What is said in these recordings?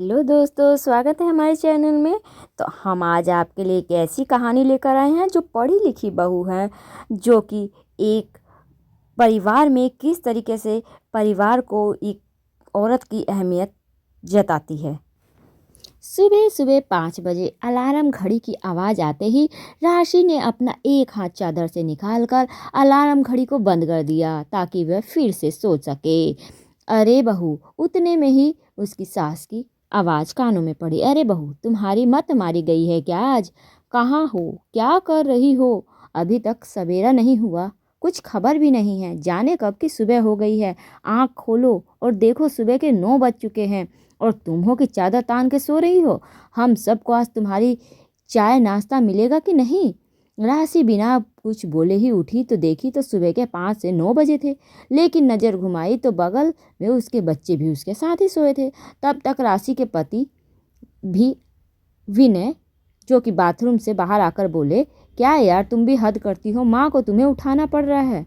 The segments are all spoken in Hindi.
हेलो दोस्तों, स्वागत है हमारे चैनल में। तो हम आज आपके लिए एक ऐसी कहानी लेकर आए हैं जो पढ़ी लिखी बहू है, जो कि एक परिवार में किस तरीके से परिवार को एक औरत की अहमियत जताती है। सुबह सुबह 5 बजे अलार्म घड़ी की आवाज़ आते ही राशि ने अपना एक हाथ चादर से निकालकर अलार्म घड़ी को बंद कर दिया ताकि वह फिर से सो सके। अरे बहू, उतने में ही उसकी सास की आवाज़ कानों में पड़ी। अरे बहू, तुम्हारी मत मारी गई है क्या आज? कहाँ हो? क्या कर रही हो? अभी तक सवेरा नहीं हुआ, कुछ खबर भी नहीं है। जाने कब की सुबह हो गई है। आँख खोलो और देखो, सुबह के 9 बज चुके हैं और तुम हो कि चादर तान के सो रही हो। हम सबको आज तुम्हारी चाय नाश्ता मिलेगा कि नहीं? राशि बिना कुछ बोले ही उठी तो देखी तो सुबह के 5 से 9 बजे थे, लेकिन नज़र घुमाई तो बगल में उसके बच्चे भी उसके साथ ही सोए थे। तब तक राशि के पति भी, विनय, जो कि बाथरूम से बाहर आकर बोले, क्या यार, तुम भी हद करती हो। माँ को तुम्हें उठाना पड़ रहा है,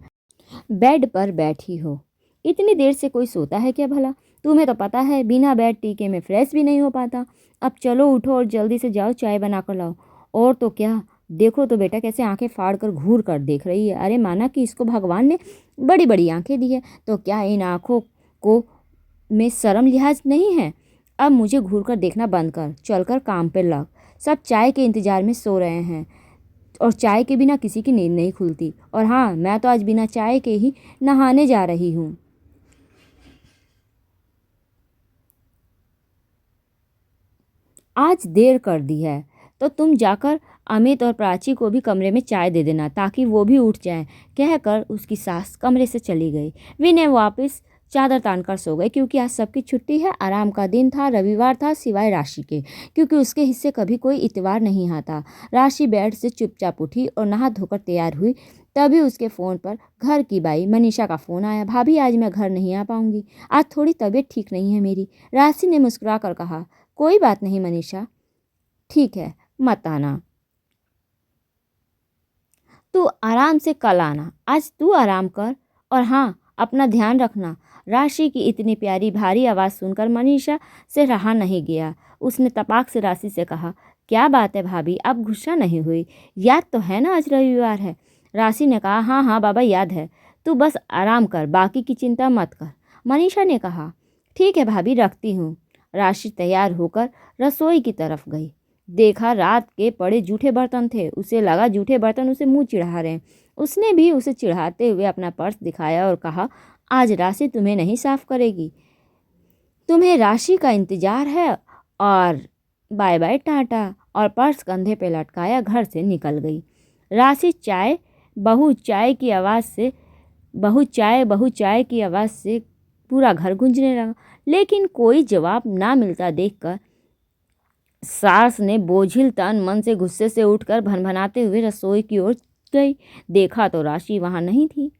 बेड पर बैठी हो। इतनी देर से कोई सोता है क्या भला? तुम्हें तो पता है बिना बेड टीके में फ्रेश भी नहीं हो पाता। अब चलो उठो और जल्दी से जाओ, चाय बना कर लाओ। और तो क्या, देखो तो बेटा कैसे आंखें फाड़ कर घूर कर देख रही है। अरे माना कि इसको भगवान ने बड़ी बड़ी आंखें दी है, तो क्या इन आंखों को में शर्म लिहाज नहीं है? अब मुझे घूर कर देखना बंद कर, चलकर काम पे लग। सब चाय के इंतजार में सो रहे हैं और चाय के बिना किसी की नींद नहीं खुलती। और हाँ, मैं तो आज बिना चाय के ही नहाने जा रही हूँ। आज देर कर दी है तो तुम जाकर अमित और प्राची को भी कमरे में चाय दे देना ताकि वो भी उठ जाएं। कहकर उसकी सास कमरे से चली गई। विनय वापस चादर तानकर सो गए क्योंकि आज सबकी छुट्टी है। आराम का दिन था, रविवार था, सिवाय राशि के, क्योंकि उसके हिस्से कभी कोई इतवार नहीं आता। राशि बेड से चुपचाप उठी और नहा धोकर तैयार हुई। तभी उसके फ़ोन पर घर की बाई मनीषा का फ़ोन आया। भाभी, आज मैं घर नहीं आ पाऊंगी, आज थोड़ी तबीयत ठीक नहीं है मेरी। राशि ने मुस्कुरा कर कहा, कोई बात नहीं मनीषा, ठीक है, मत आना। तू आराम से कल आना, आज तू आराम कर। और हाँ, अपना ध्यान रखना। राशि की इतनी प्यारी भारी आवाज़ सुनकर मनीषा से रहा नहीं गया। उसने तपाक से राशि से कहा, क्या बात है भाभी, आप गुस्सा नहीं हुई? याद तो है ना आज रविवार है? राशि ने कहा, हाँ हाँ बाबा, याद है। तू बस आराम कर, बाकी की चिंता मत कर। मनीषा ने कहा, ठीक है भाभी, रखती हूँ। राशि तैयार होकर रसोई की तरफ गई। देखा रात के पड़े जूठे बर्तन थे। उसे लगा जूठे बर्तन उसे मुंह चिढ़ा रहे हैं। उसने भी उसे चिढ़ाते हुए अपना पर्स दिखाया और कहा, आज राशि तुम्हें नहीं साफ करेगी, तुम्हें राशि का इंतजार है। और बाय बाय टाटा, और पर्स कंधे पे लटकाया घर से निकल गई। राशि चाय बहू चाय की आवाज़ से बहू चाय की आवाज़ से पूरा घर गूंजने लगा, लेकिन कोई जवाब ना मिलता देखकर सास ने बोझिल तन मन से गुस्से से उठकर भनभनाते हुए रसोई की ओर गई। देखा तो राशि वहां नहीं थी।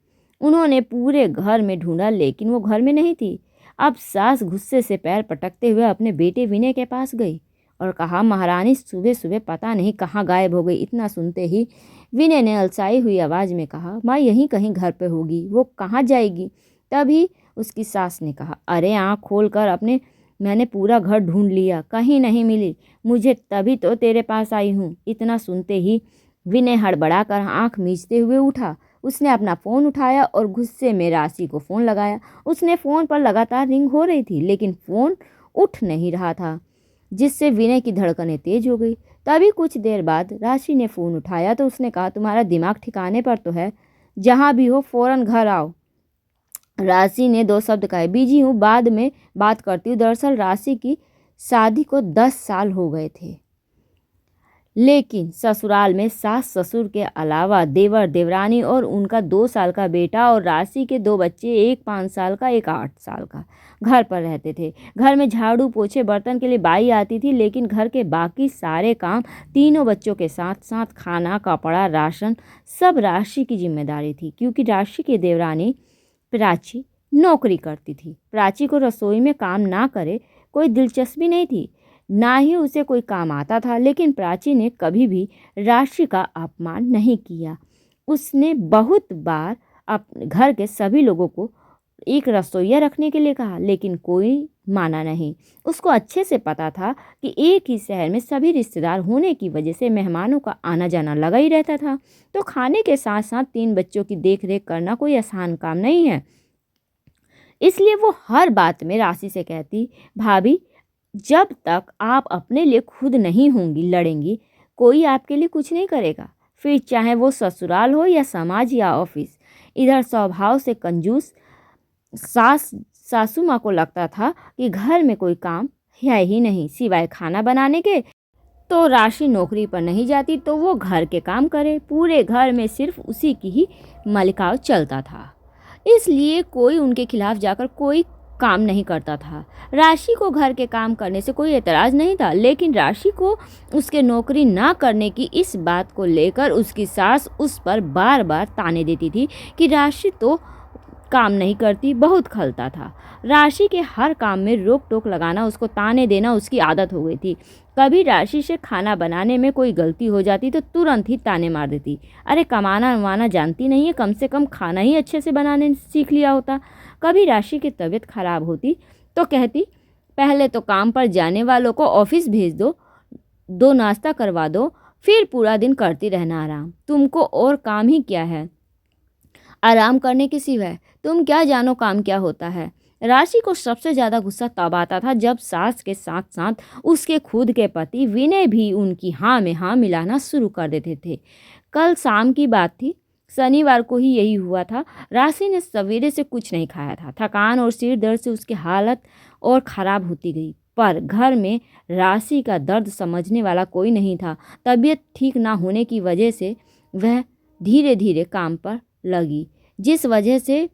उन्होंने पूरे घर में ढूंढा, लेकिन वो घर में नहीं थी। अब सास गुस्से से पैर पटकते हुए अपने बेटे विनय के पास गई और कहा, महारानी सुबह सुबह पता नहीं कहाँ गायब हो गई। इतना सुनते ही विनय ने अलसाई हुई आवाज़ में कहा, माँ यहीं कहीं घर पे होगी, वो कहाँ जाएगी? तभी उसकी सास ने कहा, अरे आँख खोल कर अपने, मैंने पूरा घर ढूंढ लिया, कहीं नहीं मिली मुझे, तभी तो तेरे पास आई हूँ। इतना सुनते ही विनय हड़बड़ाकर आंख मीचते हुए उठा। उसने अपना फ़ोन उठाया और गुस्से में राशि को फ़ोन लगाया। उसने फ़ोन पर लगातार रिंग हो रही थी, लेकिन फ़ोन उठ नहीं रहा था, जिससे विनय की धड़कनें तेज हो गई। तभी कुछ देर बाद राशि ने फ़ोन उठाया तो उसने कहा, तुम्हारा दिमाग ठिकाने पर तो है? जहाँ भी हो फ़ौरन घर आओ। राशि ने 2 शब्द कहे, बिजी हूँ, बाद में बात करती हूँ। दरअसल राशि की शादी को 10 साल हो गए थे, लेकिन ससुराल में सास ससुर के अलावा देवर देवरानी और उनका 2 साल का बेटा और राशि के 2 बच्चे, एक 5 साल का, एक 8 साल का, घर पर रहते थे। घर में झाड़ू पोछे बर्तन के लिए बाई आती थी, लेकिन घर के बाकी सारे काम तीनों बच्चों के साथ साथ खाना, कपड़ा, राशन सब राशि की जिम्मेदारी थी, क्योंकि राशि की देवरानी प्राची नौकरी करती थी। प्राची को रसोई में काम ना करे कोई दिलचस्पी नहीं थी, ना ही उसे कोई काम आता था, लेकिन प्राची ने कभी भी राशि का अपमान नहीं किया। उसने बहुत बार अपने घर के सभी लोगों को एक रसोइया रखने के लिए कहा, लेकिन कोई माना नहीं। उसको अच्छे से पता था कि एक ही शहर में सभी रिश्तेदार होने की वजह से मेहमानों का आना जाना लगा ही रहता था। तो खाने के साथ साथ 3 बच्चों की देख रेख करना कोई आसान काम नहीं है। इसलिए वो हर बात में राशि से कहती, भाभी, जब तक आप अपने लिए खुद नहीं होंगी, लड़ेंगी, कोई आपके लिए कुछ नहीं करेगा, फिर चाहे वो ससुराल हो या समाज या ऑफिस। इधर स्वभाव से कंजूस सासू माँ को लगता था कि घर में कोई काम है ही नहीं सिवाय खाना बनाने के। तो राशि नौकरी पर नहीं जाती तो वो घर के काम करे। पूरे घर में सिर्फ उसी की ही मलिकाव चलता था, इसलिए कोई उनके खिलाफ जाकर कोई काम नहीं करता था। राशि को घर के काम करने से कोई एतराज़ नहीं था, लेकिन राशि को उसके नौकरी ना करने की इस बात को लेकर उसकी सास उस पर बार बार ताने देती थी कि राशि तो काम नहीं करती, बहुत खलता था। राशि के हर काम में रोक टोक लगाना, उसको ताने देना उसकी आदत हो गई थी। कभी राशि से खाना बनाने में कोई गलती हो जाती तो तुरंत ही ताने मार देती, अरे कमाना वमाना जानती नहीं है, कम से कम खाना ही अच्छे से बनाने सीख लिया होता। कभी राशि की तबीयत खराब होती तो कहती, पहले तो काम पर जाने वालों को ऑफिस भेज दो, दो नाश्ता करवा दो, फिर पूरा दिन करती रहना आराम, तुमको और काम ही क्या है आराम करने के सिवाय, तुम क्या जानो काम क्या होता है। राशि को सबसे ज़्यादा गुस्सा तब आता था जब सास के साथ साथ उसके खुद के पति विनय भी उनकी हाँ में हाँ मिलाना शुरू कर देते थे। कल शाम की बात थी, शनिवार को ही यही हुआ था। राशि ने सवेरे से कुछ नहीं खाया था। थकान और सिर दर्द से उसकी हालत और ख़राब होती गई, पर घर में राशि का दर्द समझने वाला कोई नहीं था। तबीयत ठीक ना होने की वजह से वह धीरे धीरे काम पर लगी, जिस वजह से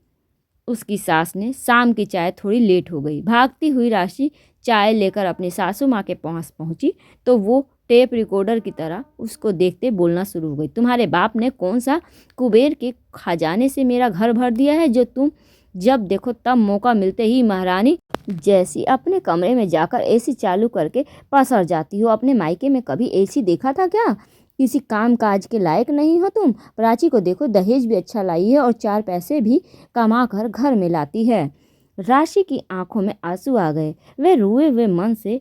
उसकी सास ने शाम की चाय थोड़ी लेट हो गई। भागती हुई राशि चाय लेकर अपनी सासू माँ के पास पहुँची तो वो टेप रिकॉर्डर की तरह उसको देखते बोलना शुरू हो गई, तुम्हारे बाप ने कौन सा कुबेर के खजाने से मेरा घर भर दिया है जो तुम जब देखो तब मौका मिलते ही महारानी जैसी अपने कमरे में जाकर एसी चालू करके पसर जाती हो। अपने मायके में कभी एसी देखा था क्या? किसी काम काज के लायक नहीं हो तुम। प्राची को देखो, दहेज भी अच्छा लाई है और 4 पैसे भी कमा कर घर में लाती है। राशि की आंखों में आंसू आ गए। वह रोए हुए मन से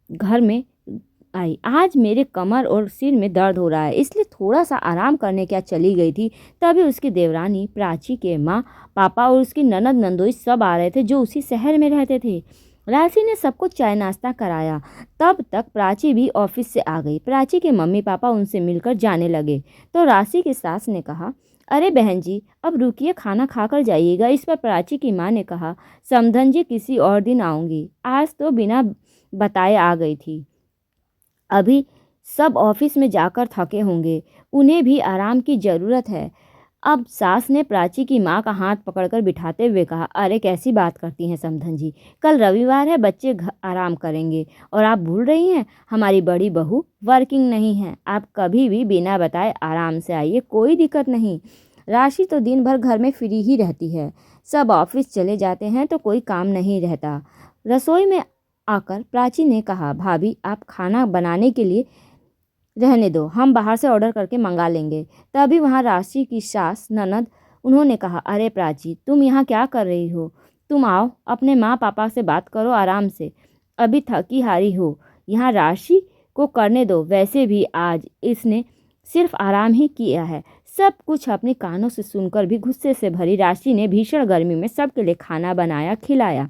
घर में आई। आज मेरे कमर और सिर में दर्द हो रहा है, इसलिए थोड़ा सा आराम करने क्या चली गई थी। तभी उसकी देवरानी, प्राची के माँ पापा और उसकी ननद नंदोई सब आ रहे थे जो उसी शहर में रहते थे। राशि ने सबको चाय नाश्ता कराया। तब तक प्राची भी ऑफिस से आ गई। प्राची के मम्मी पापा उनसे मिलकर जाने लगे तो राशि की सास ने कहा, अरे बहन जी अब रुकिए, खाना खाकर जाइएगा। इस पर प्राची की माँ ने कहा, समधन जी किसी और दिन आऊँगी, आज तो बिना बताए आ गई थी। अभी सब ऑफिस में जाकर थके होंगे, उन्हें भी आराम की ज़रूरत है। अब सास ने प्राची की माँ का हाथ पकड़कर बिठाते हुए कहा, अरे कैसी बात करती हैं समधन जी, कल रविवार है, बच्चे आराम करेंगे और आप भूल रही हैं हमारी बड़ी बहू वर्किंग नहीं है। आप कभी भी बिना बताए आराम से आइए, कोई दिक्कत नहीं। राशि तो दिन भर घर में फ्री ही रहती है, सब ऑफिस चले जाते हैं तो कोई काम नहीं रहता। रसोई में आकर प्राची ने कहा, भाभी आप खाना बनाने के लिए रहने दो, हम बाहर से ऑर्डर करके मंगा लेंगे। तभी वहाँ राशि की सास ननद, उन्होंने कहा, अरे प्राची तुम यहाँ क्या कर रही हो, तुम आओ अपने माँ पापा से बात करो आराम से, अभी थकी हारी हो, यहाँ राशि को करने दो, वैसे भी आज इसने सिर्फ आराम ही किया है। सब कुछ अपने कानों से सुनकर भी गुस्से से भरी राशि ने भीषण गर्मी में सबके लिए खाना बनाया खिलाया।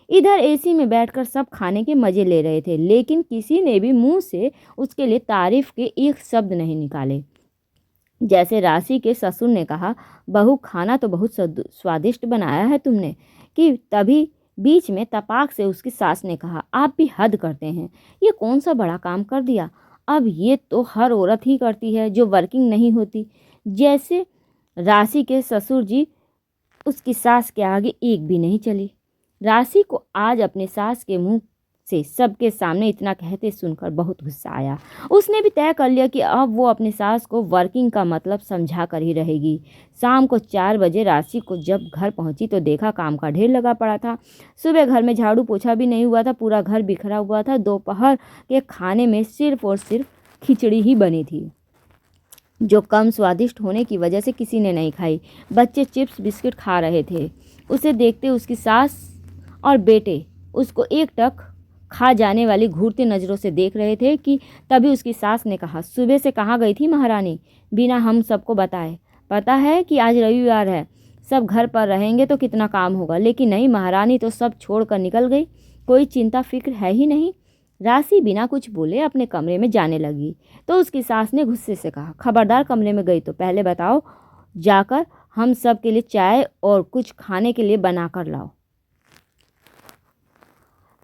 इधर एसी में बैठकर सब खाने के मज़े ले रहे थे, लेकिन किसी ने भी मुंह से उसके लिए तारीफ के एक शब्द नहीं निकाले। जैसे राशि के ससुर ने कहा, बहू खाना तो बहुत स्वादिष्ट बनाया है तुमने, कि तभी बीच में तपाक से उसकी सास ने कहा, आप भी हद करते हैं, ये कौन सा बड़ा काम कर दिया, अब ये तो हर औरत ही करती है जो वर्किंग नहीं होती। जैसे राशि के ससुर जी उसकी सास के आगे एक भी नहीं चली। राशि को आज अपने सास के मुंह से सबके सामने इतना कहते सुनकर बहुत गुस्सा आया। उसने भी तय कर लिया कि अब वो अपनी सास को वर्किंग का मतलब समझा कर ही रहेगी। शाम को 4 बजे राशि को जब घर पहुंची तो देखा काम का ढेर लगा पड़ा था। सुबह घर में झाड़ू पोछा भी नहीं हुआ था, पूरा घर बिखरा हुआ था। दोपहर के खाने में सिर्फ और सिर्फ खिचड़ी ही बनी थी, जो कम स्वादिष्ट होने की वजह से किसी ने नहीं खाई। बच्चे चिप्स बिस्किट खा रहे थे। उसे देखते उसकी सास और बेटे उसको एकटक खा जाने वाली घूरती नज़रों से देख रहे थे कि तभी उसकी सास ने कहा, सुबह से कहाँ गई थी महारानी, बिना हम सबको बताए? पता है कि आज रविवार है, सब घर पर रहेंगे तो कितना काम होगा, लेकिन नहीं, महारानी तो सब छोड़कर निकल गई। कोई चिंता फिक्र है ही नहीं। राशि बिना कुछ बोले अपने कमरे में जाने लगी तो उसकी सास ने गुस्से से कहा, खबरदार, कमरे में गई तो पहले बताओ, जाकर हम सब के लिए चाय और कुछ खाने के लिए बना कर लाओ।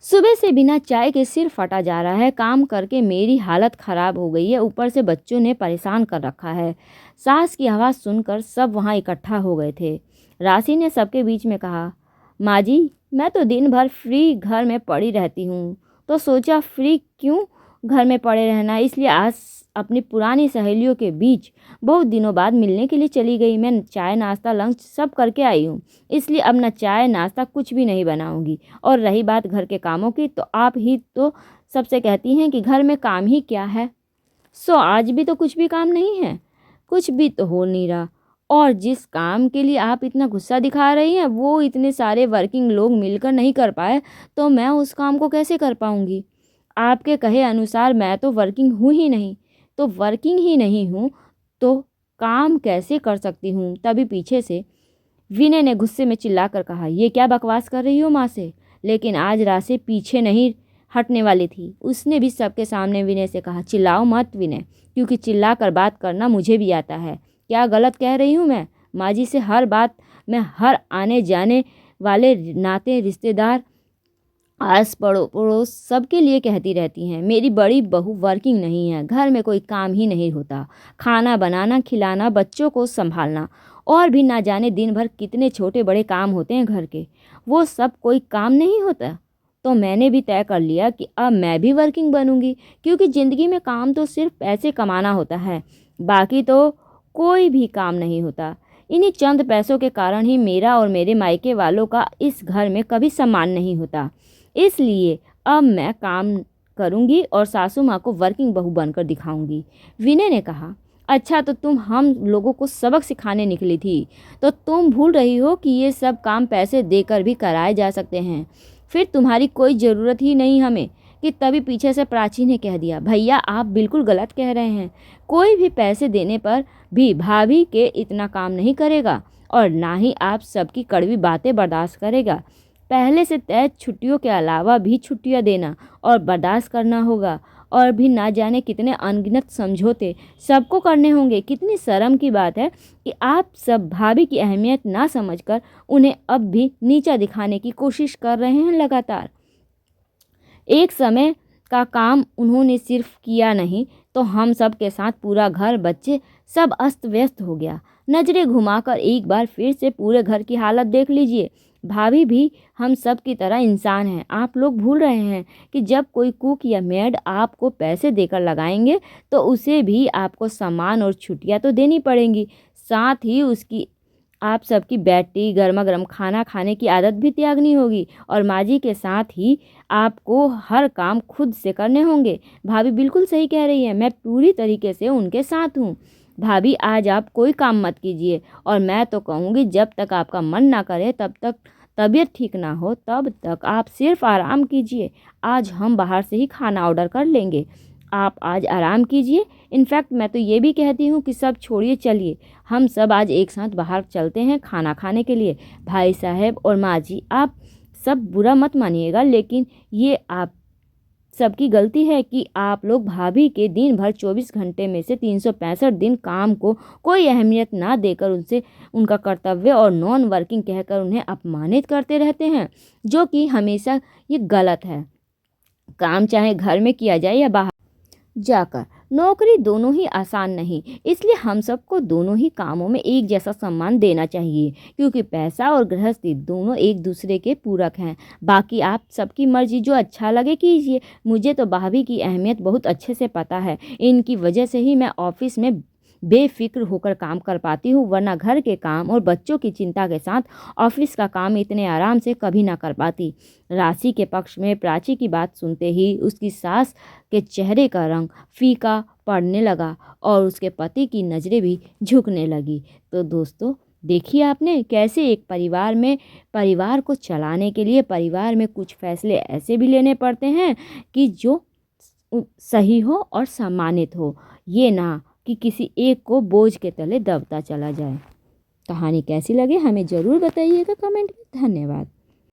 सुबह से बिना चाय के सिर फटा जा रहा है, काम करके मेरी हालत खराब हो गई है, ऊपर से बच्चों ने परेशान कर रखा है। सास की आवाज़ सुनकर सब वहाँ इकट्ठा हो गए थे। राशि ने सबके बीच में कहा, माँ जी, मैं तो दिन भर फ्री घर में पड़ी रहती हूँ, तो सोचा फ्री क्यों घर में पड़े रहना, इसलिए आज अपनी पुरानी सहेलियों के बीच बहुत दिनों बाद मिलने के लिए चली गई। मैं चाय नाश्ता लंच सब करके आई हूँ, इसलिए अब न चाय नाश्ता कुछ भी नहीं बनाऊंगी। और रही बात घर के कामों की, तो आप ही तो सबसे कहती हैं कि घर में काम ही क्या है। सो आज भी तो कुछ भी काम नहीं है, कुछ भी तो हो नहीं रहा। और जिस काम के लिए आप इतना गुस्सा दिखा रही हैं वो इतने सारे वर्किंग लोग मिलकर नहीं कर पाए, तो मैं उस काम को कैसे कर पाऊंगी? आपके कहे अनुसार मैं तो वर्किंग हूँ ही नहीं, तो वर्किंग ही नहीं हूँ तो काम कैसे कर सकती हूँ? तभी पीछे से विनय ने गुस्से में चिल्लाकर कहा, ये क्या बकवास कर रही हो माँ से? लेकिन आज राशि पीछे नहीं हटने वाली थी। उसने भी सबके सामने विनय से कहा, चिल्लाओ मत विनय, क्योंकि चिल्ला कर बात करना मुझे भी आता है। क्या गलत कह रही हूँ मैं? माँ जी से हर बात में हर आने जाने वाले नाते रिश्तेदार आस पड़ोस सबके लिए कहती रहती हैं, मेरी बड़ी बहू वर्किंग नहीं है, घर में कोई काम ही नहीं होता, खाना बनाना, खिलाना, बच्चों को संभालना और भी ना जाने दिन भर कितने छोटे बड़े काम होते हैं घर के, वो सब कोई काम नहीं होता। तो मैंने भी तय कर लिया कि अब मैं भी वर्किंग बनूंगी, क्योंकि ज़िंदगी में काम तो सिर्फ पैसे कमाना होता है, बाकी तो कोई भी काम नहीं होता। इन्हीं चंद पैसों के कारण ही मेरा और मेरे मायके वालों का इस घर में कभी सम्मान नहीं होता। इसलिए अब मैं काम करूंगी और सासू माँ को वर्किंग बहू बनकर दिखाऊंगी। विनय ने कहा, अच्छा, तो तुम हम लोगों को सबक सिखाने निकली थी, तो तुम भूल रही हो कि ये सब काम पैसे देकर भी कराए जा सकते हैं, फिर तुम्हारी कोई ज़रूरत ही नहीं हमें। कि तभी पीछे से प्राची ने कह दिया, भैया आप बिल्कुल गलत कह रहे हैं, कोई भी पैसे देने पर भी भाभी के इतना काम नहीं करेगा और ना ही आप सबकी कड़वी बातें बर्दाश्त करेगा। पहले से तय छुट्टियों के अलावा भी छुट्टियां देना और बर्दाश्त करना होगा, और भी ना जाने कितने अनगिनत समझौते सबको करने होंगे। कितनी शर्म की बात है कि आप सब भाभी की अहमियत ना समझकर उन्हें अब भी नीचा दिखाने की कोशिश कर रहे हैं लगातार। एक समय का काम उन्होंने सिर्फ किया नहीं, तो हम सब के साथ पूरा घर, बच्चे सब अस्त व्यस्त हो गया। नज़रें घुमाकर एक बार फिर से पूरे घर की हालत देख लीजिए। भाभी भी हम सब की तरह इंसान हैं। आप लोग भूल रहे हैं कि जब कोई कुक या मेड आपको पैसे देकर लगाएंगे तो उसे भी आपको सामान और छुट्टियां तो देनी पड़ेंगी, साथ ही उसकी आप सबकी बैठी गर्मा गर्म खाना खाने की आदत भी त्यागनी होगी, और माँ जी के साथ ही आपको हर काम खुद से करने होंगे। भाभी बिल्कुल सही कह रही है, मैं पूरी तरीके से उनके साथ हूँ। भाभी आज आप कोई काम मत कीजिए, और मैं तो कहूँगी जब तक आपका मन ना करे, तब तक तबीयत ठीक ना हो, तब तक आप सिर्फ आराम कीजिए। आज हम बाहर से ही खाना ऑर्डर कर लेंगे, आप आज आराम कीजिए। इनफैक्ट मैं तो ये भी कहती हूँ कि सब छोड़िए, चलिए हम सब आज एक साथ बाहर चलते हैं खाना खाने के लिए। भाई साहब और माँ जी, आप सब बुरा मत मानिएगा, लेकिन ये आप सबकी गलती है कि आप लोग भाभी के दिन भर 24 घंटे में से 365 दिन काम को कोई अहमियत ना देकर उनसे उनका कर्तव्य और नॉन वर्किंग कहकर उन्हें अपमानित करते रहते हैं, जो कि हमेशा ये गलत है। काम चाहे घर में किया जाए या बाहर जाकर, नौकरी दोनों ही आसान नहीं, इसलिए हम सबको दोनों ही कामों में एक जैसा सम्मान देना चाहिए, क्योंकि पैसा और गृहस्थी दोनों एक दूसरे के पूरक हैं। बाकी आप सबकी मर्जी, जो अच्छा लगे कीजिए। मुझे तो भाभी की अहमियत बहुत अच्छे से पता है, इनकी वजह से ही मैं ऑफिस में बेफिक्र होकर काम कर पाती हूँ, वरना घर के काम और बच्चों की चिंता के साथ ऑफिस का काम इतने आराम से कभी ना कर पाती। राशि के पक्ष में प्राची की बात सुनते ही उसकी सास के चेहरे का रंग फीका पड़ने लगा और उसके पति की नज़रें भी झुकने लगी। तो दोस्तों, देखिए आपने कैसे एक परिवार को चलाने के लिए परिवार में कुछ फैसले ऐसे भी लेने पड़ते हैं कि जो सही हो और सम्मानित हो, ये ना कि किसी एक को बोझ के तले दबता चला जाए। कहानी कैसी लगी हमें ज़रूर बताइएगा कमेंट में। धन्यवाद।